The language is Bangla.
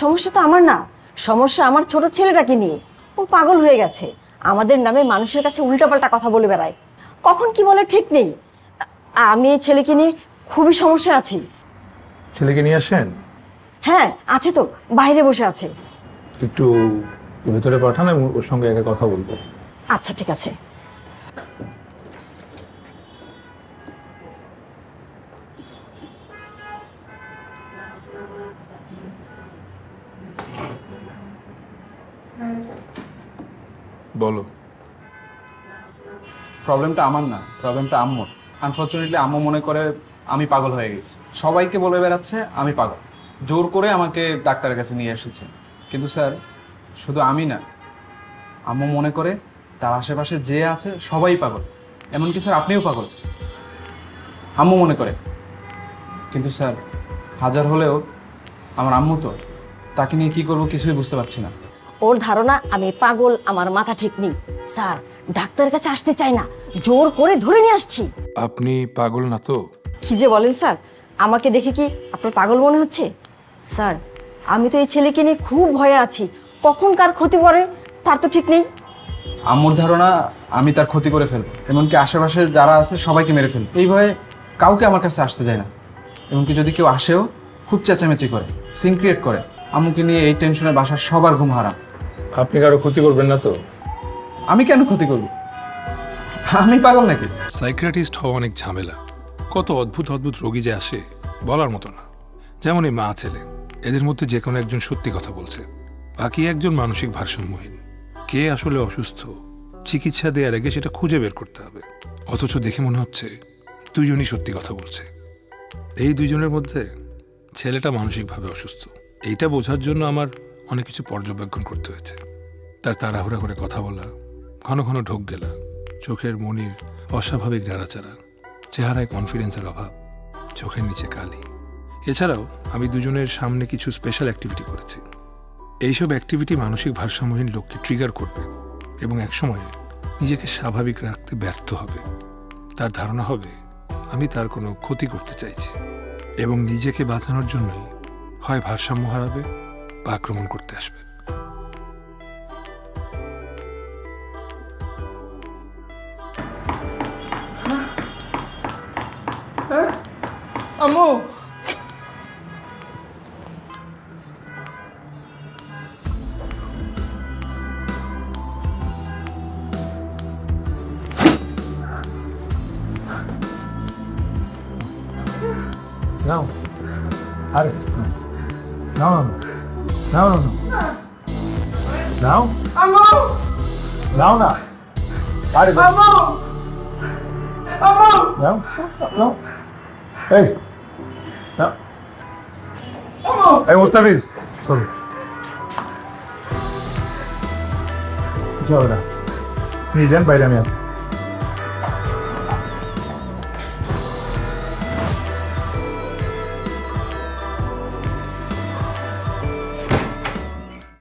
সমস্যা তো আমার না, সমস্যা আমার ছোট ছেলেটাকে নিয়ে। ও পাগল হয়ে গেছে, আমাদের নামে মানুষের কাছে উল্টাপাল্টা কথা বলে বেড়ায়, কখন কি বলে ঠিক নেই। আমি এই ছেলেকে নিয়ে খুবই সমস্যা আছি। ছেলেকে নিয়ে আসেন? হ্যাঁ আছে তো, বাইরে বসে আছে। একটু ভেতরে পাঠান, আমি ওর সঙ্গে একটা কথা বলবো। আচ্ছা ঠিক আছে। বলো। প্রবলেমটা আমার না, প্রবলেমটা আম্মুর। আনফর্চুনেটলি আম্মু মনে করে আমি পাগল হয়ে গেছি, সবাইকে বলে বেড়াচ্ছে আমি পাগল, জোর করে আমাকে ডাক্তারের কাছে নিয়ে এসেছে। কিন্তু স্যার শুধু আমি না, আম্মু মনে করে তার আশেপাশে যে আছে সবাই পাগল, এমনকি স্যার আপনিও পাগল, আম্মু মনে করে। কিন্তু স্যার হাজার হলেও আমার আম্মু তো, তাকে নিয়ে কী করবো কিছুই বুঝতে পারছি না। ওর ধারণা আমি পাগল, আমার মাথা ঠিক নেই। স্যার ডাক্তারের কাছে আসতে চাই না, জোর করে ধরে নিয়ে আসছি। আপনি পাগল না তো? কি যে বলেন স্যার, আমাকে দেখে কি আপনার পাগল মনে হচ্ছে? স্যার আমি তো এই ছেলেকে নিয়ে খুব ভয়ে আছি, কখন কার ক্ষতি করে তার তো ঠিক নেই। আম্মুর ধারণা আমি তার ক্ষতি করে ফেলবো, এমনকি আশেপাশে যারা আছে সবাইকে মেরে ফেলবো। এই ভয়ে কাউকে আমার কাছে আসতে দেয় না, এমনকি যদি কেউ আসেও খুব চেঁচামেচি করে, সিন ক্রিয়েট করে। আম্মুকে নিয়ে এই টেনশনে বাসার সবার ঘুম হারাম। আপনি কারো ক্ষতি করবেন না তো? আমি কেন ক্ষতি করব? আমি পাগল নাকি? সাইকিয়াট্রিস্ট হওয়া অনেক ঝামেলা, কত অদ্ভুত অদ্ভুত রোগী যে আসে বলার মতো না। যেমন এই মা ছেলে, এদের মধ্যে যে কোনো একজন সত্যি কথা বলছে, বাকি একজন মানসিক ভারসাম্যহীন। কে আসলে অসুস্থ, চিকিৎসা দেওয়ার আগে সেটা খুঁজে বের করতে হবে। অথচ দেখে মনে হচ্ছে দুজনই সত্যি কথা বলছে। এই দুজনের মধ্যে ছেলেটা মানসিকভাবে অসুস্থ, এইটা বোঝার জন্য আমার অনেক কিছু পর্যবেক্ষণ করতে হয়েছে। তার তাড়াহুড়া করে কথা বলা, ঘন ঘন ঢোক গেলা, চোখের মনির অস্বাভাবিক নাড়াচাড়া, চেহারায় কনফিডেন্সের অভাব, চোখের নিচে কালি। এছাড়াও আমি দুজনের সামনে কিছু স্পেশাল অ্যাক্টিভিটি করেছি। এইসব অ্যাক্টিভিটি মানসিক ভারসাম্যহীন লোককে ট্রিগার করবে এবং একসময়ে নিজেকে স্বাভাবিক রাখতে ব্যর্থ হবে। তার ধারণা হবে আমি তার কোনো ক্ষতি করতে চাইছি এবং নিজেকে বাঁচানোর জন্যই হয় ভারসাম্য হারাবে বা আক্রমণ করতে আসবে। আম্মু নাও, আরে নাও নাও নাও নাও আম্মু নাও না, আরে আম্মু আম্মু নাও নাও, এই নাও, এই মুস্তাফিজ চলো চলো না, নিজেন বাইরে আমি আসছি।